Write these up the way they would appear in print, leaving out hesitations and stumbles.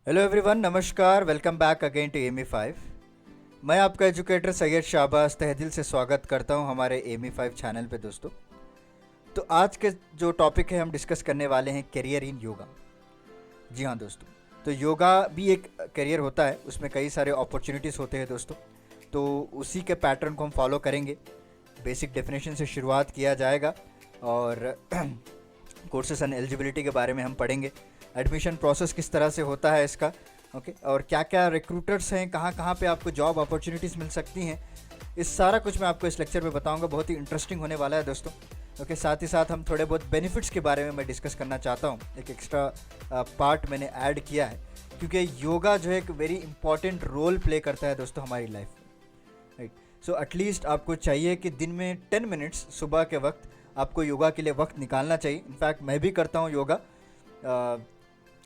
Hello everyone, नमस्कार। Welcome back again to Amy 5। मैं आपका एजुकेटर सैयद शाहबाज तहे दिल से स्वागत करता हूं हमारे एमी 5 चैनल पे दोस्तों। तो आज के जो टॉपिक है हम डिस्कस करने वाले हैं करियर इन योगा। जी हाँ दोस्तों, तो योगा भी एक करियर होता है, उसमें कई सारे अपॉर्चुनिटीज़ होते हैं दोस्तों। तो उसी के पैटर्न को हम फॉलो करेंगे। बेसिक डेफिनेशन से शुरुआत किया जाएगा और कोर्सेस एंड एलिजिबिलिटी के बारे में हम पढ़ेंगे। एडमिशन प्रोसेस किस तरह से होता है इसका, ओके, और क्या क्या रिक्रूटर्स हैं, कहाँ कहाँ पे आपको जॉब अपॉर्चुनिटीज़ मिल सकती हैं, इस सारा कुछ मैं आपको इस लेक्चर में बताऊंगा। बहुत ही इंटरेस्टिंग होने वाला है दोस्तों। ओके, साथ ही साथ हम थोड़े बहुत बेनिफिट्स के बारे में मैं डिस्कस करना चाहता हूँ। एक एक्स्ट्रा पार्ट मैंने ऐड किया है क्योंकि योगा जो है एक वेरी इंपॉर्टेंट रोल प्ले करता है दोस्तों हमारी लाइफ में, राइट। सो एटलीस्ट आपको चाहिए कि दिन में 10 मिनट्स सुबह के वक्त आपको योगा के लिए वक्त निकालना चाहिए। इनफैक्ट मैं भी करता हूँ योगा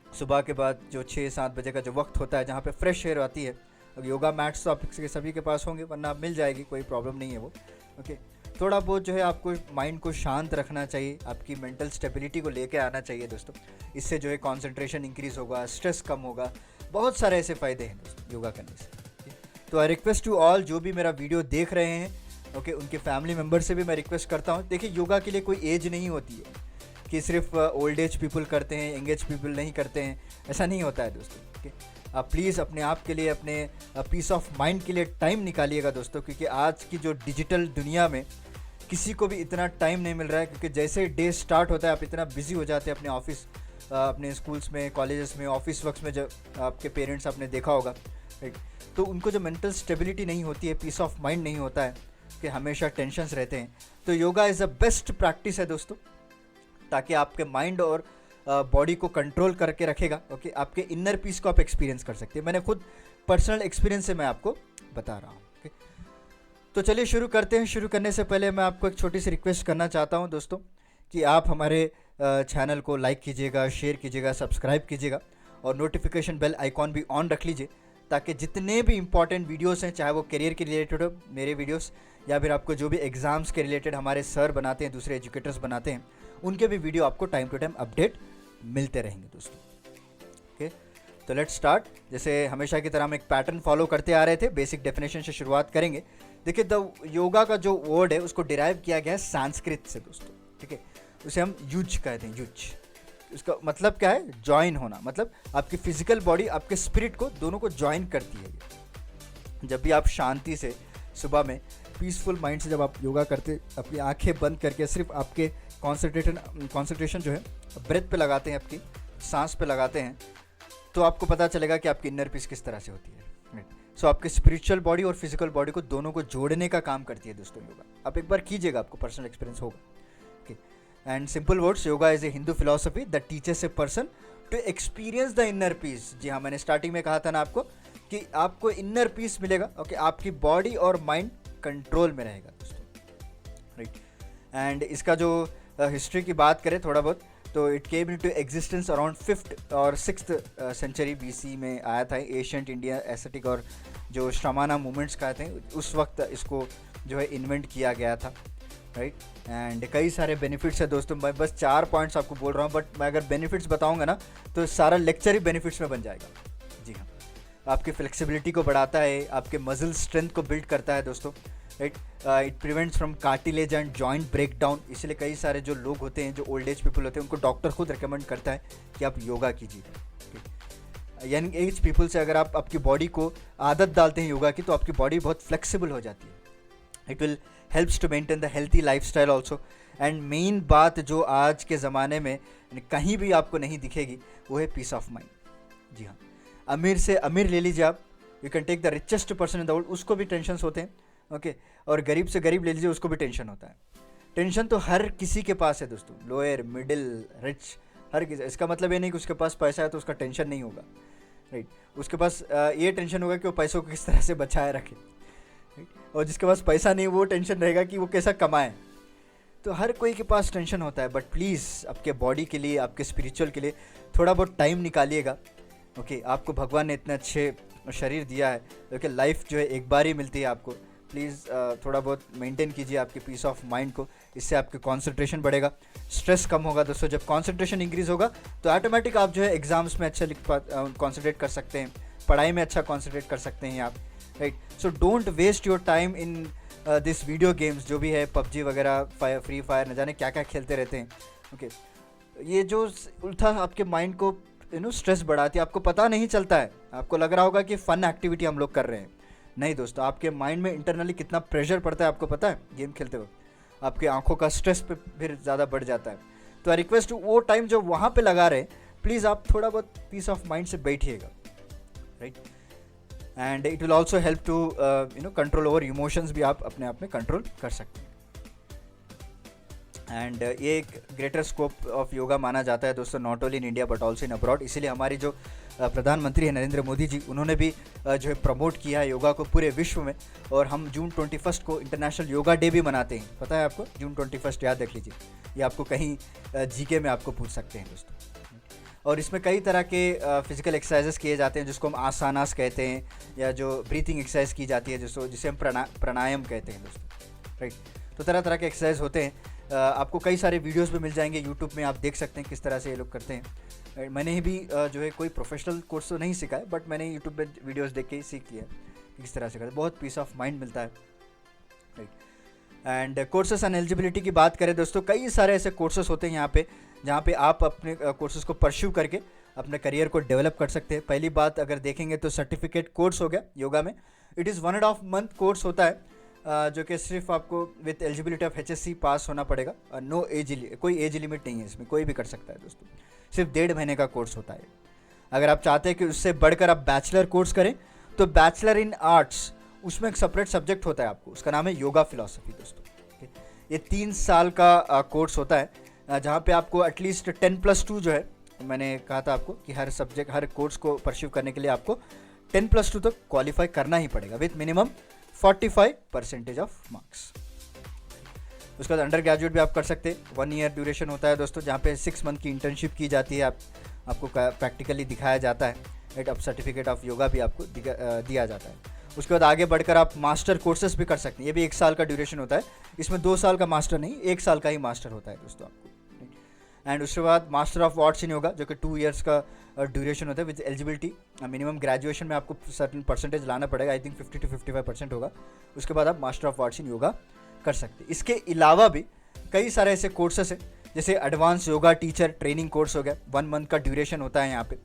सुबह के बाद, जो 6-7 बजे का जो वक्त होता है जहाँ पे फ्रेश एयर आती है। अब योगा मैट्स तो आप सभी के पास होंगे, वरना आप मिल जाएगी, कोई प्रॉब्लम नहीं है वो। ओके, थोड़ा बहुत जो है आपको माइंड को शांत रखना चाहिए, आपकी मेंटल स्टेबिलिटी को लेके आना चाहिए दोस्तों। इससे जो है कंसंट्रेशन इंक्रीज़ होगा, स्ट्रेस कम होगा, बहुत सारे ऐसे फ़ायदे हैं दोस्तों योगा करने से। तो आई रिक्वेस्ट टू ऑल जो भी मेरा वीडियो देख रहे हैं, ओके, उनके फैमिली मेम्बर से भी मैं रिक्वेस्ट करता हूँ। देखिए, योगा के लिए कोई एज नहीं होती है कि सिर्फ ओल्ड एज पीपल करते हैं, यंग एज पीपल नहीं करते हैं, ऐसा नहीं होता है दोस्तों। ओके, आप प्लीज़ अपने आप के लिए, अपने पीस ऑफ माइंड के लिए टाइम निकालिएगा दोस्तों, क्योंकि आज की जो डिजिटल दुनिया में किसी को भी इतना टाइम नहीं मिल रहा है। क्योंकि जैसे डे स्टार्ट होता है आप इतना बिजी हो जाते हैं अपने ऑफिस, अपने स्कूल्स में, कॉलेजेस में, ऑफिस वर्क्स में। जब आपके पेरेंट्स आपने देखा होगा, राइट, तो उनको जो मेंटल स्टेबिलिटी नहीं होती है, पीस ऑफ माइंड नहीं होता है, कि हमेशा टेंशन्स रहते हैं। तो yoga is a best practice है दोस्तों, ताकि आपके माइंड और बॉडी को कंट्रोल करके रखेगा। ओके, आपके इनर पीस को आप एक्सपीरियंस कर सकते हैं। मैंने खुद पर्सनल एक्सपीरियंस से मैं आपको बता रहा हूँ। ओके, तो चलिए शुरू करते हैं। शुरू करने से पहले मैं आपको एक छोटी सी रिक्वेस्ट करना चाहता हूँ दोस्तों, कि आप हमारे चैनल को लाइक कीजिएगा, शेयर कीजिएगा, सब्सक्राइब कीजिएगा, और नोटिफिकेशन बेल आइकॉन भी ऑन रख लीजिए, ताकि जितने भी इंपॉर्टेंट वीडियोस हैं, चाहे वो करियर के रिलेटेड हो मेरे वीडियोस, या फिर आपको जो भी एग्ज़ाम्स के रिलेटेड हमारे सर बनाते हैं, दूसरे एजुकेटर्स बनाते हैं, उनके भी वीडियो आपको टाइम टू टाइम अपडेट मिलते रहेंगे दोस्तों। ओके, तो लेट्स स्टार्ट। जैसे हमेशा की तरह हम एक पैटर्न फॉलो करते आ रहे थे, बेसिक डेफिनेशन से शुरुआत करेंगे। देखिए, द योगा का जो वर्ड है उसको डिराइव किया गया है संस्कृत से दोस्तों, ठीक है। उसे हम युज कहते हैं, युज। उसका मतलब क्या है? ज्वाइन होना। मतलब आपकी फिजिकल बॉडी आपके स्पिरिट को, दोनों को ज्वाइन करती है ये। जब भी आप शांति से सुबह में पीसफुल माइंड से जब आप योगा करते, अपनी आंखें बंद करके सिर्फ आपके कॉन्सेंट्रेशन जो है ब्रेथ पे लगाते हैं, आपकी सांस पे लगाते हैं, तो आपको पता चलेगा कि आपकी इनर पीस किस तरह से होती है। सो आपके स्पिरिचुअल बॉडी और फिजिकल बॉडी को, दोनों को जोड़ने का काम करती है दोस्तों योगा। आप एक बार कीजिएगा, आपको पर्सनल एक्सपीरियंस होगा। Okay, and simple words, yoga is a Hindu philosophy that teaches a person to experience the inner peace. जी हाँ, मैंने स्टार्टिंग में कहा था ना आपको कि आपको इनर पीस मिलेगा। ओके, आपकी बॉडी और माइंड कंट्रोल में रहेगा दोस्तों, राइट। एंड इसका जो हिस्ट्री की बात करें थोड़ा बहुत, तो it came into existence around 5th और 6th सेंचुरी BC में आया था। एशियंट इंडिया एस्थेटिक और जो श्रमाना मूवमेंट्स कहते हैं, उस वक्त इसको जो है इन्वेंट किया गया था, राइट। एंड कई सारे बेनिफिट्स है दोस्तों। मैं बस 4 पॉइंट्स आपको बोल रहा हूँ, बट मैं अगर बेनिफिट्स बताऊँगा ना तो सारा लेक्चर ही बेनिफिट्स में बन जाएगा। जी हाँ, आपकी फ्लेक्सिबिलिटी को बढ़ाता है, आपके मसल स्ट्रेंथ को बिल्ड करता है दोस्तों, right. It prevents from cartilage and joint break down. इसलिए कई सारे जो लोग होते हैं, जो ओल्ड एज पीपल होते हैं, उनको डॉक्टर खुद रिकमेंड करता है कि आप योगा कीजिए। यंग एज पीपल से अगर आप आपकी बॉडी को आदत डालते हैं योगा की, तो आपकी बॉडी बहुत फ्लेक्सिबल हो जाती है। It will helps to maintain the healthy life style also. And main बात जो आज के ज़माने में कहीं भी आपको नहीं दिखेगी, वो है पीस ऑफ माइंड। जी हाँ, अमीर से अमीर ले लीजिए आप, you can take the richest person in the world, उसको भी टेंशन होते हैं। ओके, और गरीब से गरीब ले लीजिए, उसको भी टेंशन होता है। टेंशन तो हर किसी के पास है दोस्तों, लोअर, मिडिल, रिच, हर किसी। इसका मतलब ये नहीं कि उसके पास पैसा है तो उसका टेंशन नहीं होगा, राइट। उसके पास ये टेंशन होगा कि वो पैसों को किस तरह से बचाए रखे, राइट। और जिसके पास पैसा नहीं, वो टेंशन रहेगा कि वो कैसा कमाए। तो हर कोई के पास टेंशन होता है, बट प्लीज़ आपके बॉडी के लिए, आपके स्पिरिचुअल के लिए थोड़ा बहुत टाइम निकालिएगा। ओके, आपको भगवान ने इतने अच्छे शरीर दिया है, क्योंकि लाइफ जो है एक बार ही मिलती है आपको, प्लीज़ थोड़ा बहुत मेंटेन कीजिए आपके पीस ऑफ माइंड को, इससे आपके कंसंट्रेशन बढ़ेगा, स्ट्रेस कम होगा दोस्तों। जब कंसंट्रेशन इंक्रीज़ होगा तो ऑटोमेटिक आप जो है एग्जाम्स में अच्छा कंसंट्रेट कर सकते हैं, पढ़ाई में अच्छा कंसंट्रेट कर सकते हैं आप, right. So don't waste your time in this video games, जो भी है पबजी वगैरह, फ्री फायर, न जाने क्या क्या खेलते रहते हैं, ओके। ये जो उल्टा आपके माइंड को स्ट्रेस बढ़ाती है, आपको पता नहीं चलता है, आपको लग रहा होगा कि फ़न एक्टिविटी हम लोग कर रहे हैं। नहीं दोस्तों, आपके माइंड में इंटरनली कितना प्रेशर पड़ता है आपको पता है गेम खेलते वक्त, आपकी आंखों का स्ट्रेस पे फिर ज़्यादा बढ़ जाता है। तो आई रिक्वेस्ट वो टाइम जो वहाँ पे लगा रहे, प्लीज़ आप थोड़ा बहुत पीस ऑफ माइंड से बैठिएगा, right. And it will also help to control over emotions भी आप अपने आप में कंट्रोल कर सकते हैं। एंड ये एक ग्रेटर स्कोप ऑफ योगा माना जाता है दोस्तों, not only in India but also in abroad. इसीलिए हमारी जो प्रधानमंत्री है नरेंद्र मोदी जी, उन्होंने भी जो है प्रमोट किया है योगा को पूरे विश्व में। और हम जून 21 को इंटरनेशनल योगा डे भी मनाते हैं, पता है आपको? जून 21 याद रख लीजिए, ये आपको कहीं जीके में आपको पूछ सकते हैं दोस्तों। और इसमें कई तरह के फिजिकल एक्सरसाइजेस किए जाते हैं, जिसको हम आसानास कहते हैं, या जो ब्रीथिंग एक्सरसाइज की जाती है जिसे हम प्राणायाम कहते हैं दोस्तों, राइट। तो तरह तरह के एक्सरसाइज होते हैं, आपको कई सारे वीडियोस भी मिल जाएंगे यूट्यूब में, आप देख सकते हैं किस तरह से ये लोग करते हैं। मैंने ही भी जो है कोई प्रोफेशनल कोर्स तो नहीं सीखा है, बट मैंने यूट्यूब पे वीडियोस देख के ही सीख लिया है किस तरह से करते हैं। बहुत पीस ऑफ माइंड मिलता है, right. And courses and eligibility की बात करें दोस्तों, कई सारे ऐसे कोर्सेस होते हैं यहाँ पे जहाँ पे आप अपने कोर्सेज को परस्यू करके अपने करियर को डेवलप कर सकते हैं। पहली बात अगर देखेंगे तो सर्टिफिकेट कोर्स हो गया योगा में। इट इज़ 1.5 मंथ कोर्स होता है, जो कि सिर्फ आपको विथ एलिजिबिलिटी ऑफ HSC पास होना पड़ेगा। नो एज, कोई एज लिमिट नहीं है इसमें, कोई भी कर सकता है दोस्तों। सिर्फ 1.5 महीने का कोर्स होता है। अगर आप चाहते हैं कि उससे बढ़कर आप बैचलर कोर्स करें तो बैचलर इन आर्ट्स, उसमें एक सेपरेट सब्जेक्ट होता है आपको, उसका नाम है योगा फिलॉसफी दोस्तों। ये 3 साल का कोर्स होता है, जहाँ पे आपको एटलीस्ट 10+2 जो है, मैंने कहा था आपको कि हर सब्जेक्ट, हर कोर्स को परस्यू करने के लिए आपको 10+2 तक क्वालिफाई करना ही पड़ेगा विथ मिनिमम 45% ऑफ मार्क्स। उसके बाद अंडर ग्रेजुएट भी आप कर सकते हैं। 1 ईयर ड्यूरेशन होता है दोस्तों, जहाँ पे 6 मंथ की इंटर्नशिप की जाती है, आपको प्रैक्टिकली दिखाया जाता है, राइट। अब सर्टिफिकेट ऑफ योगा भी आपको दिया जाता है। उसके बाद आगे बढ़कर आप मास्टर कोर्सेज भी कर सकते हैं, ये भी 1 साल का ड्यूरेशन होता है। इसमें 2 साल का मास्टर नहीं, 1 साल का ही मास्टर होता है दोस्तों आपको। एंड उसके बाद मास्टर ऑफ आर्ट्स इन योगा, जो कि 2 ईयर्स का ड्यूरेशन होता है विद एलिजिबिलिटी। मिनिमम ग्रेजुएशन में आपको सर्टन परसेंटेज लाना पड़ेगा, आई थिंक 50 to 55% होगा। उसके बाद आप मास्टर ऑफ आर्ट्स इन योगा कर सकते हैं। इसके अलावा भी कई सारे ऐसे कोर्सेस हैं, जैसे advance yoga teacher training course हो गया, 1 मंथ का ड्यूरेशन होता है यहाँ पे,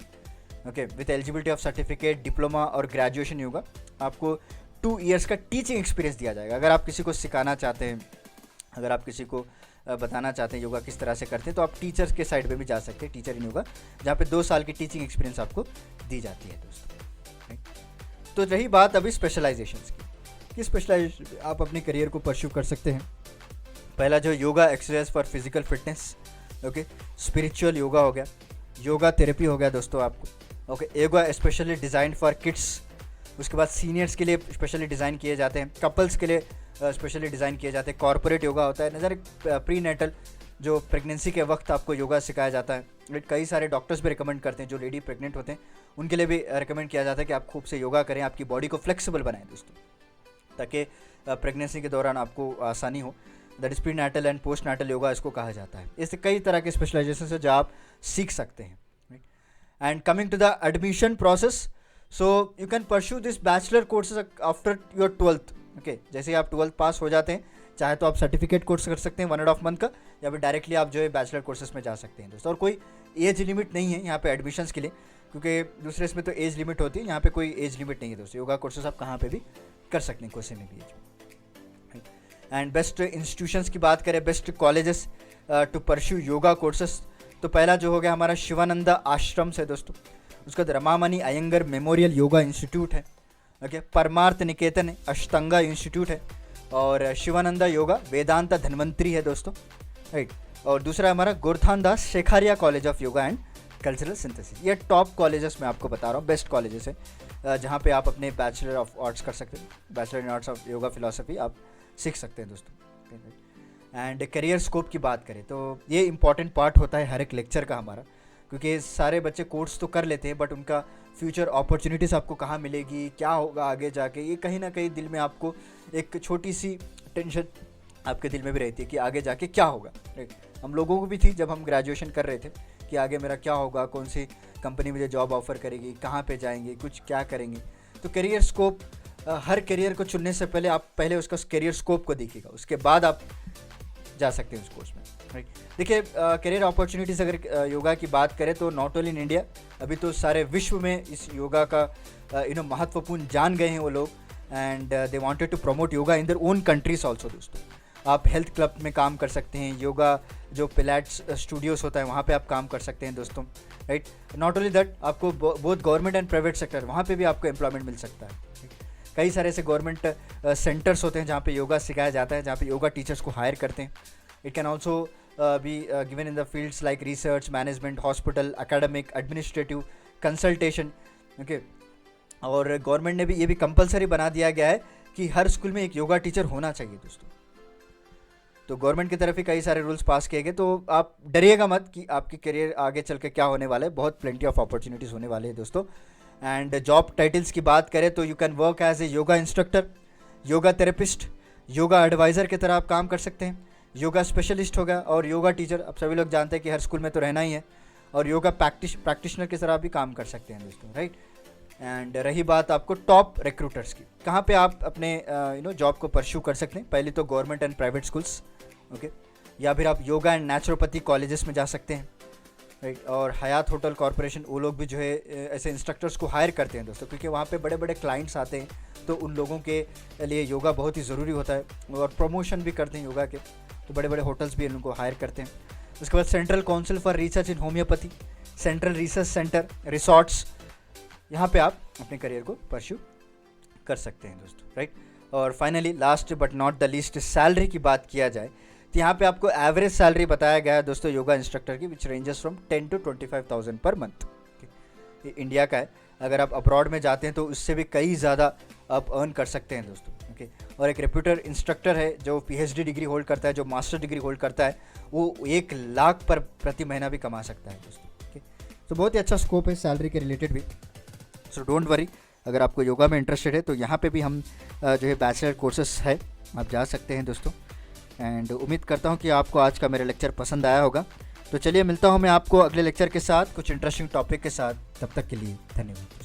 okay. With eligibility of certificate, diploma और ग्रेजुएशन योगा, आपको 2 ईयर्स का टीचिंग एक्सपीरियंस दिया जाएगा। अगर आप किसी को सिखाना चाहते हैं, अगर आप किसी को बताना चाहते हैं योगा किस तरह से करते हैं, तो आप टीचर्स के साइड पे भी जा सकते हैं, टीचर इन योगा, जहाँ पे 2 साल की टीचिंग एक्सपीरियंस आपको दी जाती है दोस्तों। तो रही बात अभी स्पेशलाइजेशंस की, कि स्पेशलाइजेशन आप अपने करियर को परस्यू कर सकते हैं। पहला जो yoga exercise for physical fitness, okay. Spiritual yoga हो गया, योगा थेरेपी हो गया दोस्तों आपको, okay. Yoga specially design for kids. उसके बाद सीनियर्स के लिए स्पेशली डिज़ाइन किए जाते हैं, कपल्स के लिए स्पेशली डिज़ाइन किए जाते हैं। कॉर्पोरेट योगा होता है, नज़र प्री नेटल, जो प्रेगनेंसी के वक्त आपको योगा सिखाया जाता है। कई सारे डॉक्टर्स भी रिकमेंड करते हैं, जो लेडी प्रेग्नेंट होते हैं उनके लिए भी रिकमेंड किया जाता है कि आप खूब से योगा करें, आपकी बॉडी को फ्लेक्सिबल बनाएं दोस्तों, ताकि प्रेगनेंसी के दौरान आपको आसानी हो। That is prenatal and postnatal yoga इसको कहा जाता है। इससे कई तरह के स्पेशलाइजेशन है जो आप सीख सकते हैं। And coming to the admission process, so you can pursue this bachelor courses after your 12th, okay. जैसे ही आप 12th पास हो जाते हैं, चाहे तो आप सर्टिफिकेट कोर्स कर सकते हैं 1.5 मंथ का, या फिर डायरेक्टली आप जो है बैचलर कोर्सेज में जा सकते हैं दोस्तों। और कोई एज लिमिट नहीं है यहाँ पे एडमिशन्स के लिए, क्योंकि दूसरे इसमें तो एज लिमिट होती है, यहाँ पे कोई एज लिमिट नहीं है दोस्तों। योगा कोर्सेज आप कहाँ पे भी कर सकते हैं, कोई में भी एज। एंड बेस्ट इंस्टीट्यूशंस की बात करें, best colleges to pursue yoga courses, तो पहला जो हो गया हमारा शिवानंदा आश्रम्स है दोस्तों। उसका रमामणि अयंगर मेमोरियल योगा इंस्टीट्यूट है, ओके। परमार्थ निकेतन है, अष्टांगा इंस्टीट्यूट है, और शिवानंदा योगा वेदांता धन्वंतरी है दोस्तों, राइट। और दूसरा हमारा Gorakhan Das Shekhariya college of yoga and cultural synthesis. ये टॉप कॉलेजेस मैं आपको बता रहा हूँ, बेस्ट कॉलेजेस है, जहाँ पे आप अपने बैचलर ऑफ आर्ट्स कर सकते हैं, bachelor in arts of yoga philosophy आप सीख सकते हैं दोस्तों। एंड करियर स्कोप की बात करें तो ये इंपॉर्टेंट पार्ट होता है हर एक लेक्चर का हमारा, क्योंकि सारे बच्चे कोर्स तो कर लेते हैं बट उनका फ्यूचर अपॉर्चुनिटीज़ आपको कहाँ मिलेगी, क्या होगा आगे जाके, ये कहीं ना कहीं दिल में आपको एक छोटी सी टेंशन आपके दिल में भी रहती है कि आगे जाके क्या होगा, राइट। हम लोगों को भी थी जब हम ग्रेजुएशन कर रहे थे कि आगे मेरा क्या होगा, कौन सी कंपनी मुझे जॉब ऑफर करेगी, कहाँ पे जाएंगे, कुछ क्या करेंगे। तो करियर स्कोप, हर करियर को चुनने से पहले आप पहले उसका करियर स्कोप को देखिएगा, उसके बाद आप जा सकते हैं उस कोर्स में, राइट। देखिए करियर अपॉर्चुनिटीज़ अगर योगा की बात करें तो नॉट ओनली इन इंडिया, अभी तो सारे विश्व में इस योगा का महत्वपूर्ण जान गए हैं वो लोग, and they wanted to promote yoga in their own countries also. दोस्तों आप हेल्थ क्लब में काम कर सकते हैं, योगा जो पिलैट्स स्टूडियोज़ होता है वहाँ पे आप काम कर सकते हैं दोस्तों, राइट। नॉट ओनली दैट, आपको both government and private sector वहाँ पे भी आपको एम्प्लॉयमेंट मिल सकता है। कई सारे ऐसे गवर्नमेंट सेंटर्स होते हैं जहाँ पे योगा सिखाया जाता है, जहाँ पे योगा टीचर्स को हायर करते हैं। It can also be given in the fields like research, management, hospital, academic, administrative, consultation, okay. और गवर्नमेंट ने भी ये भी कंपलसरी बना दिया गया है कि हर स्कूल में एक योगा टीचर होना चाहिए दोस्तों। तो गवर्नमेंट की तरफ ही कई सारे रूल्स पास किए गए, तो आप डरिएगा मत कि आपकी करियर आगे चल के क्या होने वाला है, बहुत प्लेंटी ऑफ अपॉर्चुनिटीज़ होने वाले हैं दोस्तों। एंड जॉब टाइटल्स की बात करें तो you can work as a yoga instructor, yoga therapist, yoga adviser की तरह आप काम कर सकते हैं, योगा स्पेशलिस्ट होगा, और योगा टीचर अब सभी लोग जानते हैं कि हर स्कूल में तो रहना ही है, और योगा प्रैक्टिशनर की तरह भी काम कर सकते हैं दोस्तों, राइट। एंड रही बात आपको टॉप रिक्रूटर्स की, कहाँ पे आप अपने जॉब को परस्यू कर सकते हैं, पहले तो government and private schools, okay, या फिर आप योगा एंड नेचुरोपैथी कॉलेजेस में जा सकते हैं, राइट। और हयात होटल कॉरपोरेशन, वो लोग भी जो है ऐसे इंस्ट्रक्टर्स को हायर करते हैं दोस्तों, क्योंकि वहाँ पे बड़े बड़े क्लाइंट्स आते हैं, तो उन लोगों के लिए योगा बहुत ही ज़रूरी होता है, और प्रमोशन भी करते हैं योगा के, तो बड़े बड़े होटल्स भी उनको हायर करते हैं। उसके बाद central council for research in homeopathy, central research centre, resorts, यहाँ पे आप अपने करियर को परस्यू कर सकते हैं दोस्तों, राइट। और finally last but not the least, salary की बात किया जाए तो यहाँ पे आपको एवरेज सैलरी बताया गया है दोस्तों योगा इंस्ट्रक्टर की, विच ranges from 10 to 25,000 per month. ये इंडिया का है, अगर आप अब्रॉड में जाते हैं तो उससे भी कई ज़्यादा आप अर्न कर सकते हैं दोस्तों, ओके। और एक रेप्यूटेड इंस्ट्रक्टर है जो PhD डिग्री होल्ड करता है, जो मास्टर डिग्री होल्ड करता है, वो 1 लाख पर प्रति महीना भी कमा सकता है दोस्तों, ओके। तो बहुत ही अच्छा स्कोप है सैलरी के रिलेटेड भी, सो डोंट वरी। अगर आपको योगा में इंटरेस्टेड है तो यहाँ पे भी हम जो है बैचलर कोर्सेस है, आप जा सकते हैं दोस्तों। एंड उम्मीद करता हूँ कि आपको आज का मेरा लेक्चर पसंद आया होगा। तो चलिए मिलता हूँ मैं आपको अगले लेक्चर के साथ कुछ इंटरेस्टिंग टॉपिक के साथ, तब तक के लिए धन्यवाद।